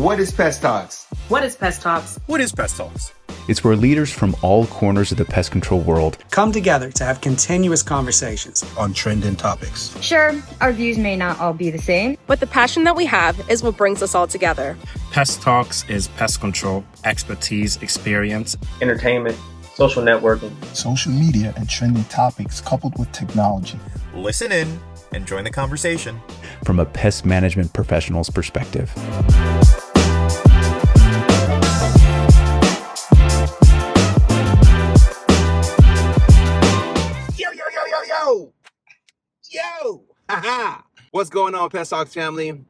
What is Pest Talks? What is Pest Talks? What is Pest Talks? It's where leaders from all corners of the pest control world come together to have continuous conversations on trending topics. Sure, our views may not all be the same, but the passion that we have is what brings us all together. Pest Talks is pest control, expertise, experience, entertainment, social networking, social media, and trending topics coupled with technology. Listen in and join the conversation from a pest management professional's perspective. Yo! Haha! What's going on, Pest Talks family?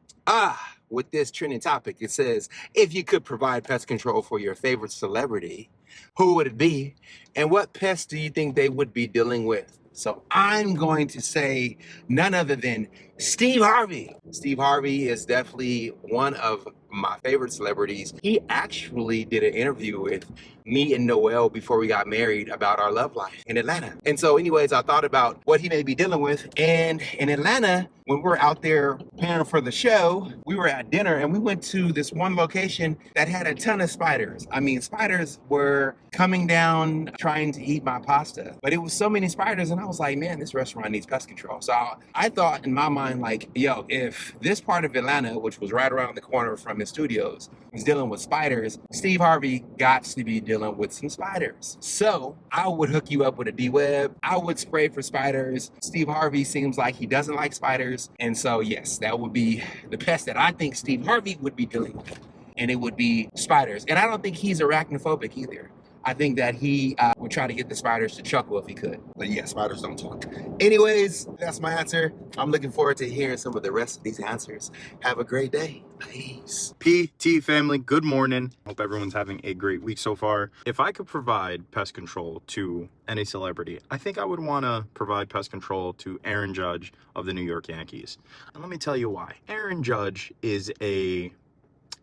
With this trending topic, it says, if you could provide pest control for your favorite celebrity, who would it be? And what pests do you think they would be dealing with? So I'm going to say none other than Steve Harvey. Steve Harvey is definitely one of my favorite celebrities. He actually did an interview with me and Noel before we got married about our love life in Atlanta. And so anyways, I thought about what he may be dealing with. And in Atlanta, when we were out there preparing for the show, we were at dinner and we went to this one location that had a ton of spiders. I mean, spiders were coming down trying to eat my pasta, but it was so many spiders. And I was like, man, this restaurant needs pest control. So I thought in my mind, like, yo, if this part of Atlanta, which was right around the corner from his studios, was dealing with spiders, Steve Harvey got to be dealing with some spiders. So I would hook you up with a D-Web. I would spray for spiders. Steve Harvey seems like he doesn't like spiders. And so, yes, that would be the pest that I think Steve Harvey would be dealing with. And it would be spiders. And I don't think he's arachnophobic either. I think that he would try to get the spiders to chuckle if he could. But yeah, spiders don't talk. Anyways, that's my answer. I'm looking forward to hearing some of the rest of these answers. Have a great day. Peace. PT family, good morning. Hope everyone's having a great week so far. If I could provide pest control to any celebrity, I think I would want to provide pest control to Aaron Judge of the New York Yankees. And let me tell you why. Aaron Judge is a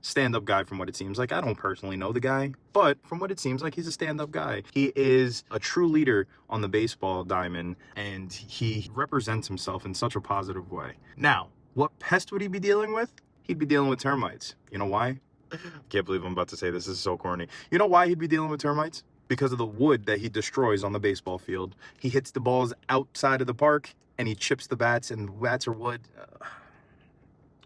stand-up guy from what it seems like. I don't personally know the guy, but from what it seems like, he's a stand-up guy. He is a true leader on the baseball diamond, and he represents himself in such a positive way. Now, what pest would he be dealing with? He'd be dealing with termites. You know why? Can't believe I'm about to say this. This is so corny. You know why he'd be dealing with termites? Because of the wood that he destroys on the baseball field. He hits the balls outside of the park, and he chips the bats, and the bats are wood.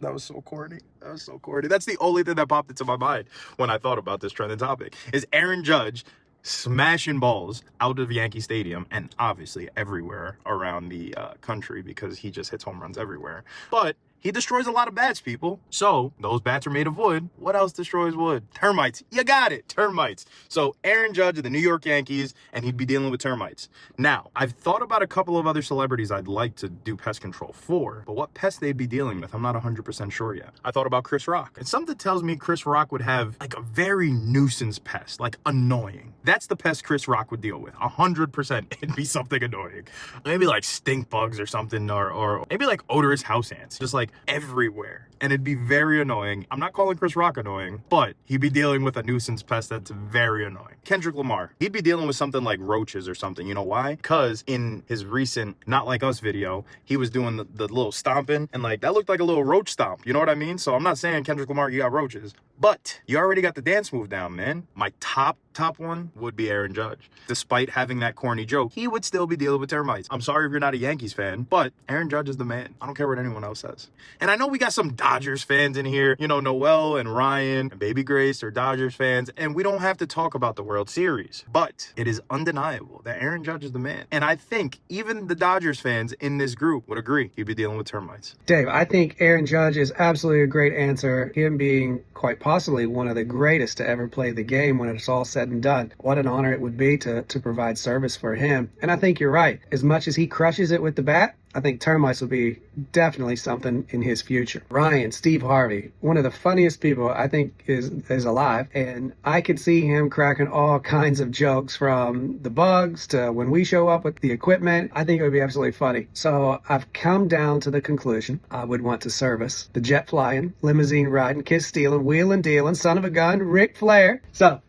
That was so corny. That was so corny. That's the only thing that popped into my mind when I thought about this trending topic, is Aaron Judge smashing balls out of Yankee Stadium and obviously everywhere around the country, because he just hits home runs everywhere. But he destroys a lot of bats, people. So those bats are made of wood. What else destroys wood? Termites. You got it. Termites. So Aaron Judge of the New York Yankees, and he'd be dealing with termites. Now, I've thought about a couple of other celebrities I'd like to do pest control for, but what pests they'd be dealing with, I'm not 100% sure yet. I thought about Chris Rock, and something tells me Chris Rock would have like a very nuisance pest, like annoying. That's the pest Chris Rock would deal with. 100% it'd be something annoying. Maybe like stink bugs or something, or maybe like odorous house ants. Just like everywhere, and it'd be very annoying. I'm not calling Chris Rock annoying, but he'd be dealing with a nuisance pest that's very annoying. Kendrick Lamar, he'd be dealing with something like roaches or something. You know why? Because in his recent Not Like Us video, he was doing the little stomping, and like that looked like a little roach stomp. You know what I mean? So I'm not saying Kendrick Lamar, you got roaches, but you already got the dance move down, man. My top one would be Aaron Judge. Despite having that corny joke, he would still be dealing with termites. I'm sorry if you're not a Yankees fan, but Aaron Judge is the man. I don't care what anyone else says. And I know we got some Dodgers fans in here. You know, Noel and Ryan and Baby Grace are Dodgers fans, and we don't have to talk about the World Series, but it is undeniable that Aaron Judge is the man. And I think even the Dodgers fans in this group would agree he'd be dealing with termites. Dave, I think Aaron Judge is absolutely a great answer. Him being quite possibly one of the greatest to ever play the game when it's all said and done. What an honor it would be to provide service for him. And I think you're right. As much as he crushes it with the bat, I think termites will be definitely something in his future. Ryan, Steve Harvey, one of the funniest people I think is alive. And I could see him cracking all kinds of jokes, from the bugs to when we show up with the equipment. I think it would be absolutely funny. So I've come down to the conclusion I would want to service the jet flying, limousine riding, kiss stealing, wheeling dealing, son of a gun, Ric Flair. So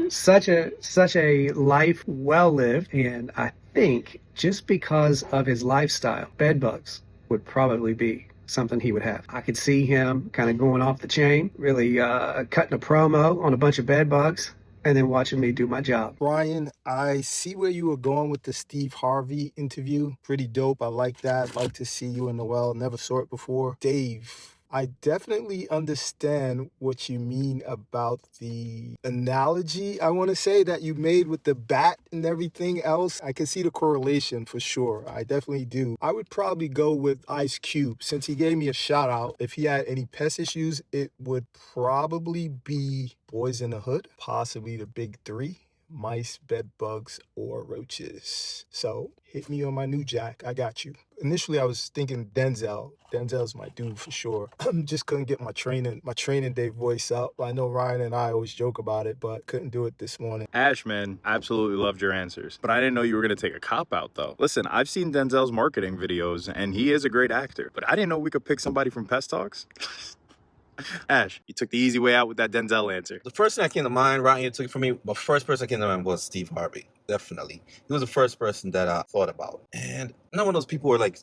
such a life well lived, and I think just because of his lifestyle, bed bugs would probably be something he would have. I could see him kind of going off the chain, really cutting a promo on a bunch of bed bugs, and then watching me do my job. Brian, I see where you were going with the Steve Harvey interview. Pretty dope. I like that. Like to see you in the well. Never saw it before. Dave, I definitely understand what you mean about the analogy, I want to say, that you made with the bat and everything else. I can see the correlation for sure. I definitely do. I would probably go with Ice Cube. Since he gave me a shout out, if he had any pest issues, it would probably be Boys in the Hood, possibly the big three: mice, bed bugs, or roaches. So hit me on my new jack. I got you. Initially, I was thinking Denzel. Denzel's my dude for sure. Just couldn't get my training day voice out. I know Ryan and I always joke about it, but couldn't do it this morning. Ash, man, absolutely loved your answers. But I didn't know you were going to take a cop out, though. Listen, I've seen Denzel's marketing videos, and he is a great actor. But I didn't know we could pick somebody from Pest Talks. Ash, you took the easy way out with that Denzel answer. The first thing that came to mind, Ryan, you took it from me, the first person that came to mind was Steve Harvey. Definitely. He was the first person that I thought about. And I'm not one of those people who are like,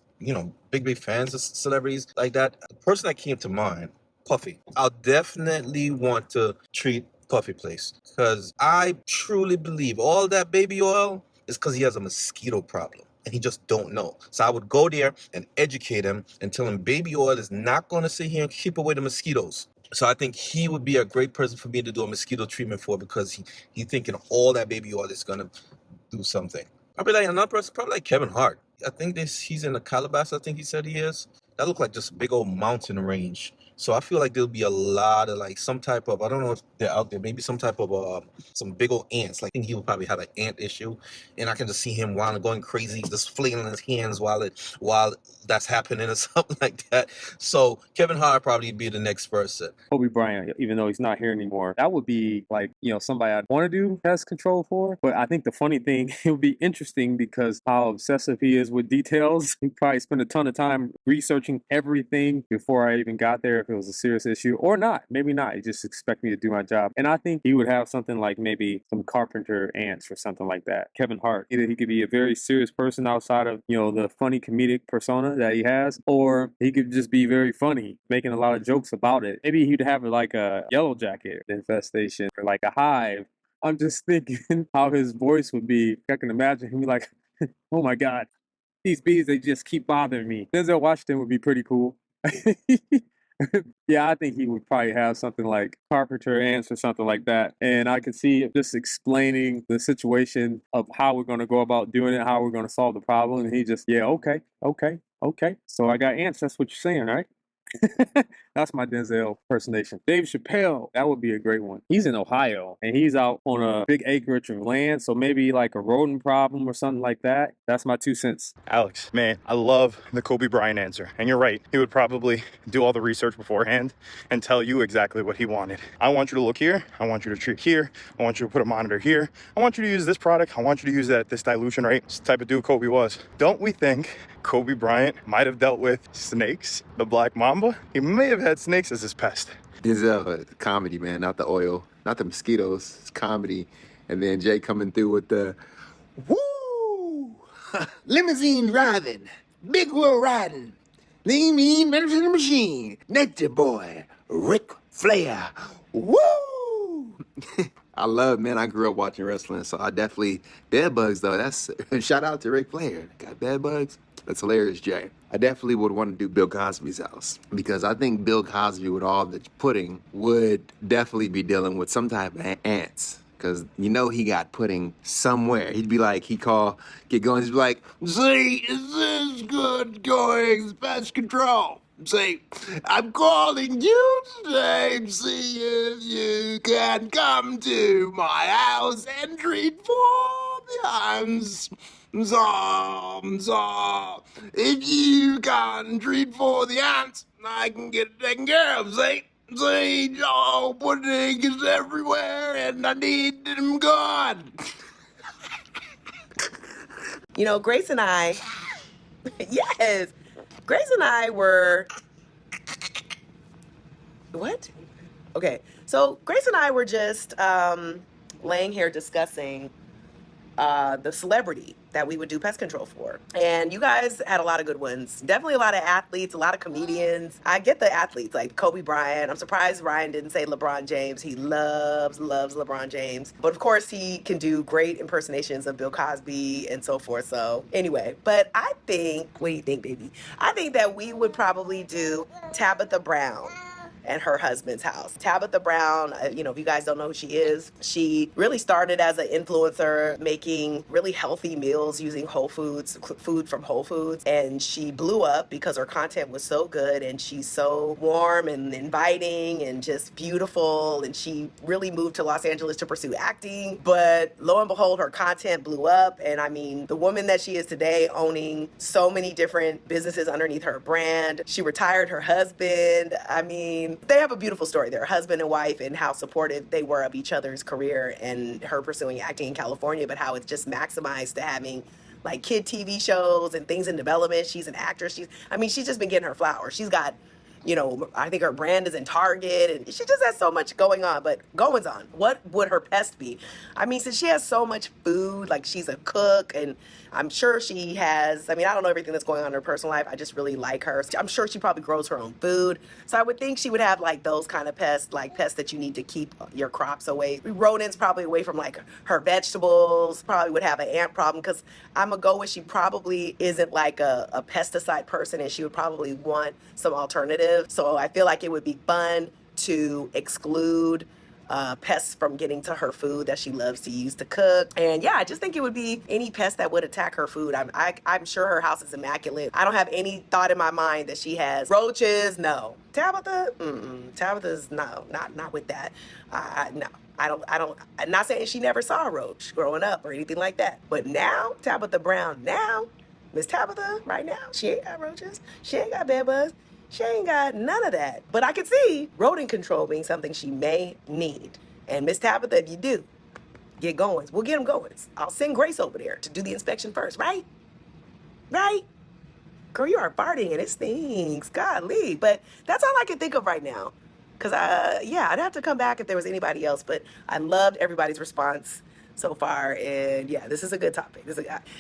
big fans of celebrities like that. The person that came to mind, Puffy. I'll definitely want to treat Puffy Place because I truly believe all that baby oil is because he has a mosquito problem. And he just don't know. So I would go there and educate him and tell him baby oil is not going to sit here and keep away the mosquitoes. So I think he would be a great person for me to do a mosquito treatment for because he thinking all that baby oil is going to do something. Probably like another person, probably like Kevin Hart. I think he's in the Calabasas, I think he said he is. That looked like just a big old mountain range. So I feel like there'll be a lot of like some type of, I don't know if they're out there, maybe some type of some big old ants. Like I think he would probably have an ant issue. And I can just see him while going crazy, just flailing his hands while that's happening or something like that. So Kevin Hart probably be the next person. Kobe Bryant, even though he's not here anymore, that would be like, somebody I'd want to do pest control for. But I think the funny thing, it would be interesting because how obsessive he is with details. He'd probably spend a ton of time researching everything before I even got there if it was a serious issue or not. Maybe not. He just expect me to do my job. And I think he would have something like maybe some carpenter ants or something like that. Kevin Hart, either he could be a very serious person outside of, the funny comedic persona that he has, or he could just be very funny, making a lot of jokes about it. Maybe he'd have like a yellow jacket infestation or like a hive. I'm just thinking how his voice would be. I can imagine him be like, oh my God, these bees, they just keep bothering me. Denzel Washington would be pretty cool. Yeah, I think he would probably have something like carpenter ants or something like that. And I could see just explaining the situation of how we're going to go about doing it, how we're going to solve the problem. And he just, yeah, okay. So I got ants. That's what you're saying, right? That's my Denzel impersonation. Dave Chappelle, that would be a great one. He's in Ohio and he's out on a big acreage of land, so maybe like a rodent problem or something like that. That's my 2 cents. Alex, man, I love the Kobe Bryant answer. And you're right. He would probably do all the research beforehand and tell you exactly what he wanted. I want you to look here. I want you to treat here. I want you to put a monitor here. I want you to use this product. I want you to use that at this dilution rate. It's the type of dude Kobe was. Don't we think Kobe Bryant might have dealt with snakes, the black mamba? He may have had snakes as his pest. Denzel, comedy, man, not the oil, not the mosquitoes. It's comedy. And then Jay coming through with the woo, limousine driving, big wheel riding, lean mean medicine machine, nature boy, Ric Flair, woo. I grew up watching wrestling, so I definitely, bed bugs though, that's, shout out to Ric Flair. Got bed bugs? That's hilarious, Jay. I definitely would want to do Bill Cosby's house because I think Bill Cosby, with all the pudding, would definitely be dealing with some type of ants. Because he got pudding somewhere. He'd be like, get going, he'd be like, see, is this good going? Pest control. Say, I'm calling you today to see if you can come to my house and treat for the ants. If you can treat for the ants, I can get it taken care of. See, pudding is everywhere and I need them gone. Grace and I, yes, Grace and I were, what? Okay, so Grace and I were just laying here discussing the celebrity that we would do pest control for. And you guys had a lot of good ones. Definitely a lot of athletes, a lot of comedians. I get the athletes like Kobe Bryant. I'm surprised Ryan didn't say LeBron James. He loves LeBron James. But of course, he can do great impersonations of Bill Cosby and so forth. So anyway, but I think, what do you think, baby? I think that we would probably do Tabitha Brown and her husband's house. Tabitha Brown, if you guys don't know who she is, she really started as an influencer making really healthy meals using food from Whole Foods. And she blew up because her content was so good and she's so warm and inviting and just beautiful. And she really moved to Los Angeles to pursue acting. But lo and behold, her content blew up. And I mean, the woman that she is today, owning so many different businesses underneath her brand. She retired her husband. I mean, they have a beautiful story. They're husband and wife, and how supportive they were of each other's career and her pursuing acting in California, but how it's just maximized to having like kid TV shows and things in development. She's an actress. She's just been getting her flowers. She's got, I think her brand is in Target, and she just has so much going on. But goings on, what would her pest be? I mean, since she has so much food, like she's a cook, and I'm sure she has, I don't know everything that's going on in her personal life. I just really like her. I'm sure she probably grows her own food. So I would think she would have like those kind of pests, like pests that you need to keep your crops away. Rodents probably away from like her vegetables, probably would have an ant problem, because I'm going to go with she probably isn't like a pesticide person, and she would probably want some alternative. So I feel like it would be fun to exclude pests from getting to her food that she loves to use to cook. And yeah, I just think it would be any pest that would attack her food. I'm sure her house is immaculate. I don't have any thought in my mind that she has roaches. No. Tabitha? Tabitha's no, not with that. No. I'm not saying she never saw a roach growing up or anything like that. But now, Tabitha Brown, Miss Tabitha, right now, she ain't got roaches. She ain't got bed bugs. She ain't got none of that. But I could see rodent control being something she may need. And Miss Tabitha, if you do, get going. We'll get them going. I'll send Grace over there to do the inspection first, right? Right? Girl, you are farting and it stinks. Golly. But that's all I can think of right now. Because, I'd have to come back if there was anybody else. But I loved everybody's response so far. And yeah, this is a good topic.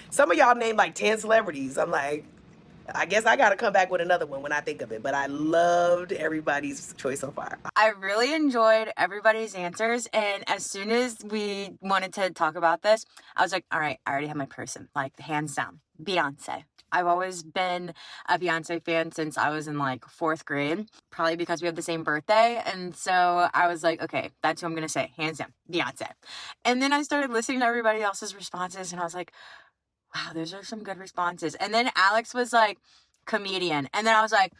Some of y'all named like 10 celebrities. I'm like, I guess I got to come back with another one when I think of it. But I loved everybody's choice so far. I really enjoyed everybody's answers. And as soon as we wanted to talk about this, I was like, all right, I already have my person. Like, hands down, Beyonce. I've always been a Beyonce fan since I was in like 4th grade, probably because we have the same birthday. And so I was like, okay, that's who I'm going to say, hands down, Beyonce. And then I started listening to everybody else's responses, and I was like, wow, those are some good responses. And then Alex was like, comedian. And then I was like,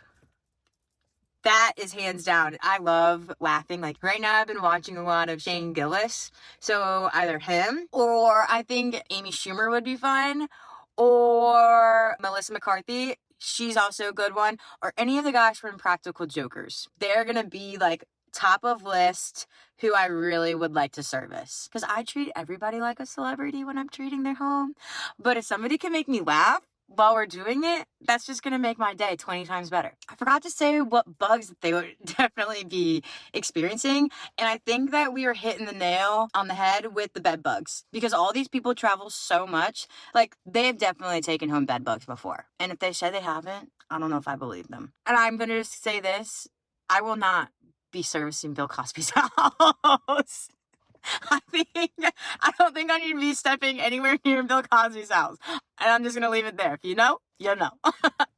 that is hands down. I love laughing. Like right now I've been watching a lot of Shane Gillis. So either him, or I think Amy Schumer would be fun, or Melissa McCarthy. She's also a good one. Or any of the guys from Practical Jokers. They're going to be like top of list who I really would like to service. Because I treat everybody like a celebrity when I'm treating their home. But if somebody can make me laugh while we're doing it, that's just going to make my day 20 times better. I forgot to say what bugs they would definitely be experiencing. And I think that we are hitting the nail on the head with the bed bugs. Because all these people travel so much. Like, they've definitely taken home bed bugs before. And if they say they haven't, I don't know if I believe them. And I'm going to just say this. I will not be servicing Bill Cosby's house. I don't think I need to be stepping anywhere near Bill Cosby's house. And I'm just going to leave it there. If you know, you know.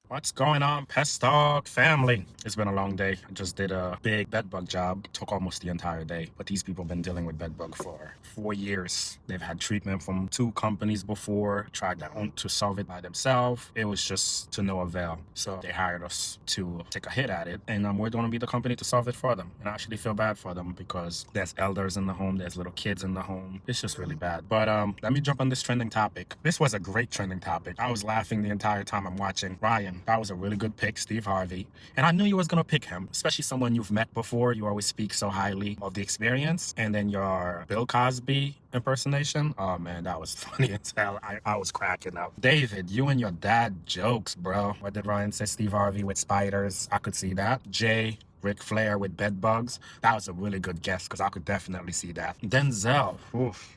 What's going on, Pest Dog family? It's been a long day. I just did a big bedbug job. Took almost the entire day. But these people have been dealing with bedbug for 4 years. They've had treatment from 2 companies before, tried their own to solve it by themselves. It was just to no avail. So they hired us to take a hit at it. And we're going to be the company to solve it for them. And I actually feel bad for them because there's elders in the home. There's little kids in the home. It's just really bad. But let me jump on this trending topic. This was a great trending topic. I was laughing the entire time I'm watching. Ryan, that was a really good pick, Steve Harvey. And I knew you was going to pick him, especially someone you've met before. You always speak so highly of the experience. And then your Bill Cosby impersonation. Oh, man, that was funny as hell. I was cracking up. David, you and your dad jokes, bro. What did Ryan say? Steve Harvey with spiders. I could see that. Jay, Ric Flair with bed bugs. That was a really good guess because I could definitely see that. Denzel. Oof.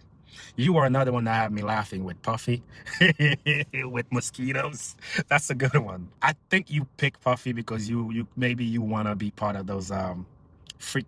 You were another one that had me laughing with Puffy, with mosquitoes. That's a good one. I think you pick Puffy because you maybe you want to be part of those freak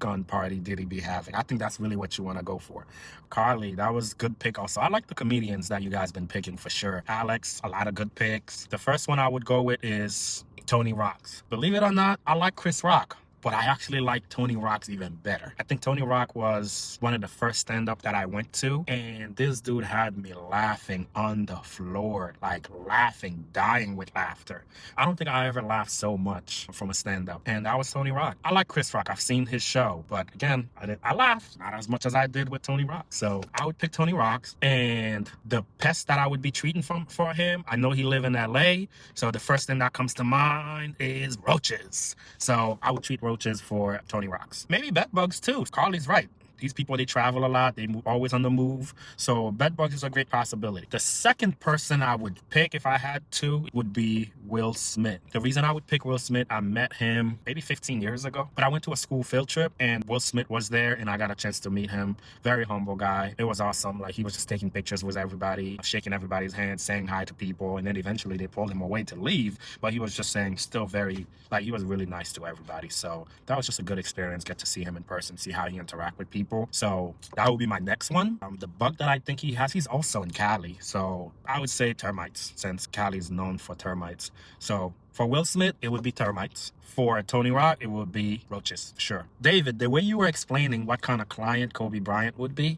on party Diddy be having. I think that's really what you want to go for. Carly, that was a good pick also. I like the comedians that you guys been picking for sure. Alex, a lot of good picks. The first one I would go with is Tony Rocks. Believe it or not, I like Chris Rock, but I actually like Tony Rock's even better. I think Tony Rock was one of the first stand-up that I went to, and this dude had me laughing on the floor, like laughing, dying with laughter. I don't think I ever laughed so much from a stand-up, and that was Tony Rock. I like Chris Rock. I've seen his show, but again, I laughed not as much as I did with Tony Rock. So I would pick Tony Rock's, and the pest that I would be treating for him, I know he live in LA, so the first thing that comes to mind is roaches. So I would treat roaches for Tony Rocks. Maybe bed bugs too. Carly's right. These people, they travel a lot. They always on the move. So bed bugs is a great possibility. The second person I would pick if I had to would be Will Smith. The reason I would pick Will Smith, I met him maybe 15 years ago. But I went to a school field trip and Will Smith was there and I got a chance to meet him. Very humble guy. It was awesome. Like he was just taking pictures with everybody, shaking everybody's hand, saying hi to people. And then eventually they pulled him away to leave. But he was just saying still very, like he was really nice to everybody. So that was just a good experience. Get to see him in person, see how he interact with people. So that would be my next one. The bug that I think he has, he's also in Cali. So I would say termites, since Cali is known for termites. So for Will Smith, it would be termites. For Tony Rock, it would be roaches, sure. David, the way you were explaining what kind of client Kobe Bryant would be,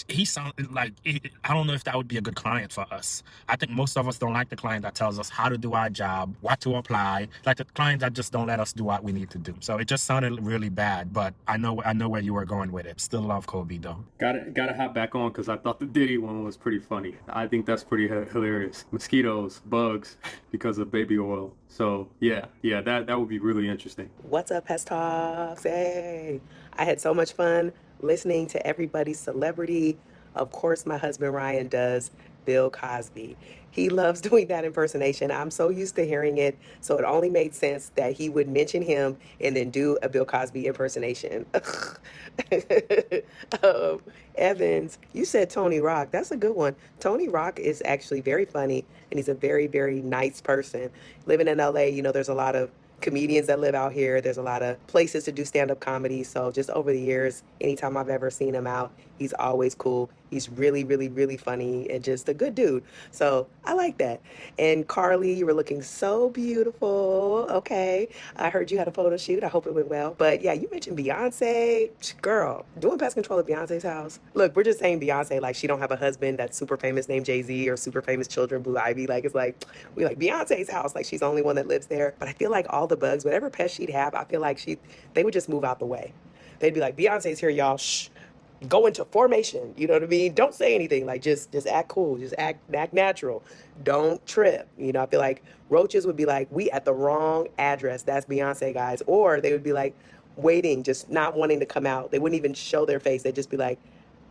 he sounded like, I don't know if that would be a good client for us. I think most of us don't like the client that tells us how to do our job, what to apply, like the client that just don't let us do what we need to do. So it just sounded really bad, but I know where you were going with it. Still love Kobe though. Gotta hop back on because I thought the Diddy one was pretty funny. I think that's pretty hilarious. Mosquitoes, bugs, because of baby oil. So yeah, that would be really interesting. What's up, Pest Talks? Hey, I had so much fun listening to everybody's celebrity. Of course, my husband Ryan does Bill Cosby. He loves doing that impersonation. I'm so used to hearing it, so it only made sense that he would mention him and then do a Bill Cosby impersonation. um, Evans, you said Tony Rock. That's a good one. Tony Rock is actually very funny, and he's a very, very nice person. Living in LA, there's a lot of comedians that live out here. There's a lot of places to do stand-up comedy. So just over the years, anytime I've ever seen him out, he's always cool. He's really, really, really funny and just a good dude. So I like that. And Carly, you were looking so beautiful. Okay. I heard you had a photo shoot. I hope it went well. But yeah, you mentioned Beyonce. Girl, doing pest control at Beyonce's house. Look, we're just saying Beyonce like she don't have a husband that's super famous named Jay-Z or super famous children, Blue Ivy. Like it's like, we like Beyonce's house. Like she's the only one that lives there. But I feel like all the bugs, whatever pest she'd have, I feel like they would just move out the way. They'd be like, Beyonce's here, y'all. Shh. Go into formation. You know what I mean? Don't say anything. Like just act cool. Just act natural. Don't trip. I feel like roaches would be like, we at the wrong address. That's Beyonce, guys. Or they would be like waiting, just not wanting to come out. They wouldn't even show their face. They'd just be like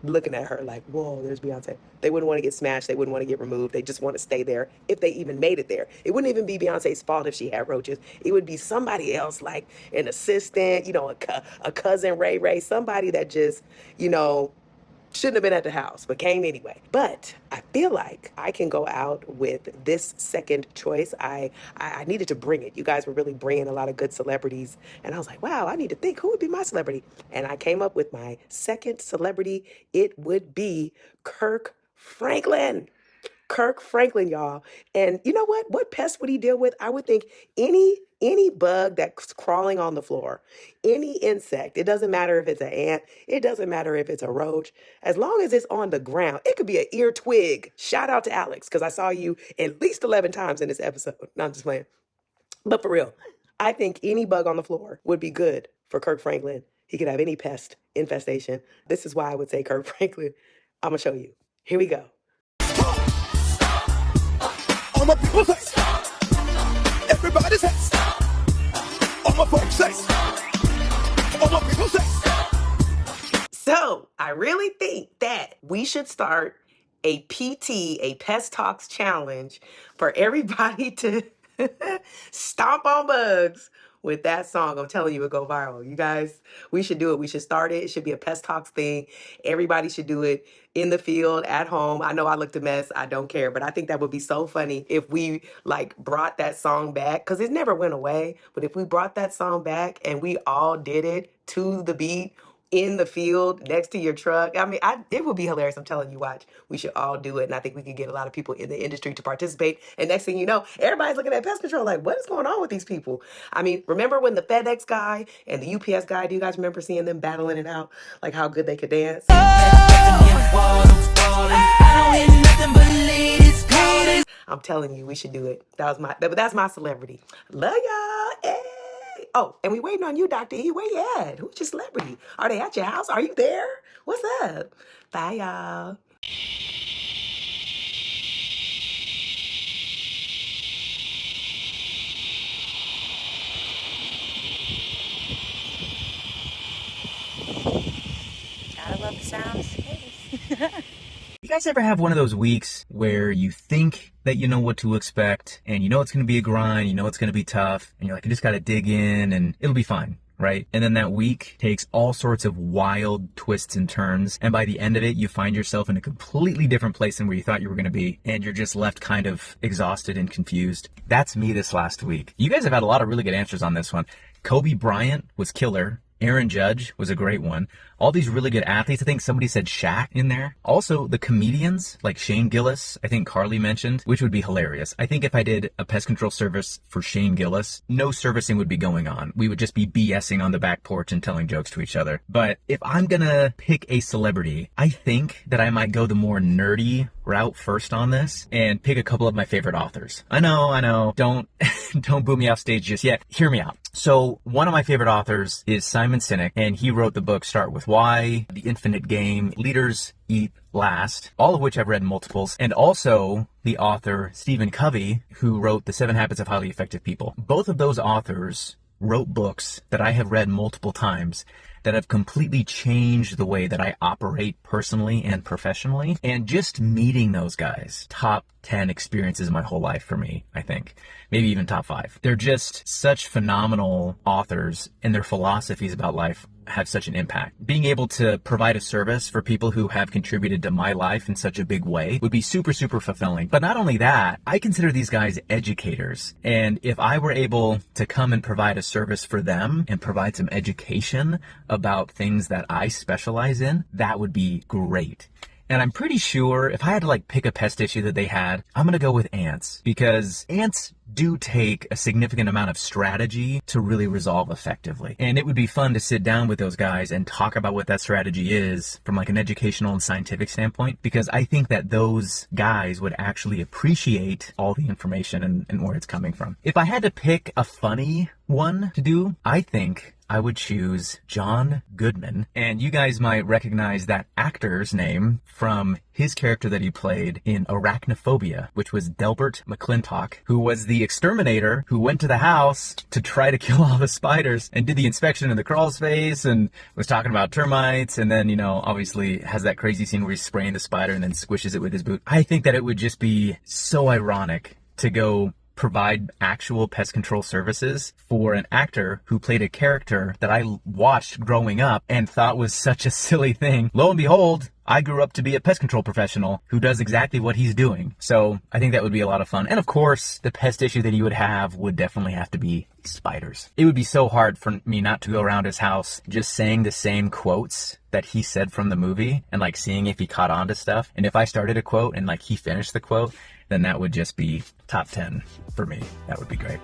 looking at her like, whoa, there's Beyonce. They wouldn't want to get smashed. They wouldn't want to get removed. They just want to stay there if they even made it there. It wouldn't even be Beyonce's fault if she had roaches. It would be somebody else, like an assistant, a cousin, Ray, somebody that just, shouldn't have been at the house, but came anyway. But I feel like I can go out with this second choice. I needed to bring it. You guys were really bringing a lot of good celebrities. And I was like, wow, I need to think who would be my celebrity. And I came up with my second celebrity. It would be Kirk Franklin. Kirk Franklin, y'all. And you know what? What pest would he deal with? I would think any bug that's crawling on the floor, any insect, it doesn't matter if it's an ant, it doesn't matter if it's a roach, as long as it's on the ground, it could be an ear twig. Shout out to Alex, because I saw you at least 11 times in this episode. No, I'm just playing. But for real, I think any bug on the floor would be good for Kirk Franklin. He could have any pest infestation. This is why I would say Kirk Franklin. I'm going to show you. Here we go. All my people say, everybody says, all my folks say, all my people say. So I really think that we should start a PT, a Pest Talks challenge for everybody to stomp on bugs with that song. I'm telling you, it go viral. You guys, we should do it. We should start it. It should be a Pest Talks thing. Everybody should do it in the field, at home. I know I looked a mess. I don't care. But I think that would be so funny if we like brought that song back, because it never went away. But if we brought that song back and we all did it to the beat in the field next to your truck. I mean, it would be hilarious. I'm telling you, watch. We should all do it. And I think we could get a lot of people in the industry to participate. And next thing you know, everybody's looking at pest control like, what is going on with these people? I mean, remember when the FedEx guy and the UPS guy, do you guys remember seeing them battling it out? Like how good they could dance? I'm telling you, we should do it. That's my celebrity. Love y'all. Hey. Oh, and we waiting on you, Dr. E. Where you at? Who's your celebrity? Are they at your house? Are you there? What's up? Bye, y'all. Gotta love the sounds. You guys ever have one of those weeks where you think that you know what to expect and you know it's going to be a grind, you know it's going to be tough, and you're like, you just got to dig in and it'll be fine, right? And then that week takes all sorts of wild twists and turns, and by the end of it, you find yourself in a completely different place than where you thought you were going to be, and you're just left kind of exhausted and confused. That's me this last week. You guys have had a lot of really good answers on this one. Kobe Bryant was killer. Aaron Judge was a great one. All these really good athletes. I think somebody said Shaq in there. Also, the comedians like Shane Gillis, I think Carly mentioned, which would be hilarious. I think if I did a pest control service for Shane Gillis, no servicing would be going on. We would just be BSing on the back porch and telling jokes to each other. But if I'm gonna pick a celebrity, I think that I might go the more nerdy route first on this and pick a couple of my favorite authors. I know. Don't boo me off stage just yet. Hear me out. So one of my favorite authors is Simon Sinek, and he wrote the book Start With Why, The Infinite Game, Leaders Eat Last, all of which I've read multiples, and also the author Stephen Covey, who wrote The 7 Habits of Highly Effective People. Both of those authors wrote books that I have read multiple times that have completely changed the way that I operate personally and professionally. And just meeting those guys, top 10 experiences my whole life for me, I think. Maybe even top 5. They're just such phenomenal authors, and their philosophies about life have such an impact. Being able to provide a service for people who have contributed to my life in such a big way would be super, super fulfilling. But not only that, I consider these guys educators. And if I were able to come and provide a service for them and provide some education about things that I specialize in, that would be great. And I'm pretty sure if I had to like pick a pest issue that they had, I'm going to go with ants, because ants do take a significant amount of strategy to really resolve effectively. And it would be fun to sit down with those guys and talk about what that strategy is from like an educational and scientific standpoint, because I think that those guys would actually appreciate all the information and where it's coming from. If I had to pick a funny one to do, I think I would choose John Goodman. And you guys might recognize that actor's name from his character that he played in Arachnophobia, which was Delbert McClintock, who was the exterminator who went to the house to try to kill all the spiders and did the inspection in the crawl space and was talking about termites, and then, you know, obviously has that crazy scene where he's spraying the spider and then squishes it with his boot. I think that it would just be so ironic to go provide actual pest control services for an actor who played a character that I watched growing up and thought was such a silly thing. Lo and behold, I grew up to be a pest control professional who does exactly what he's doing. So I think that would be a lot of fun. And of course, the pest issue that he would have would definitely have to be spiders. It would be so hard for me not to go around his house just saying the same quotes that he said from the movie and like seeing if he caught on to stuff. And if I started a quote and like he finished the quote, then that would just be top 10 for me. That would be great.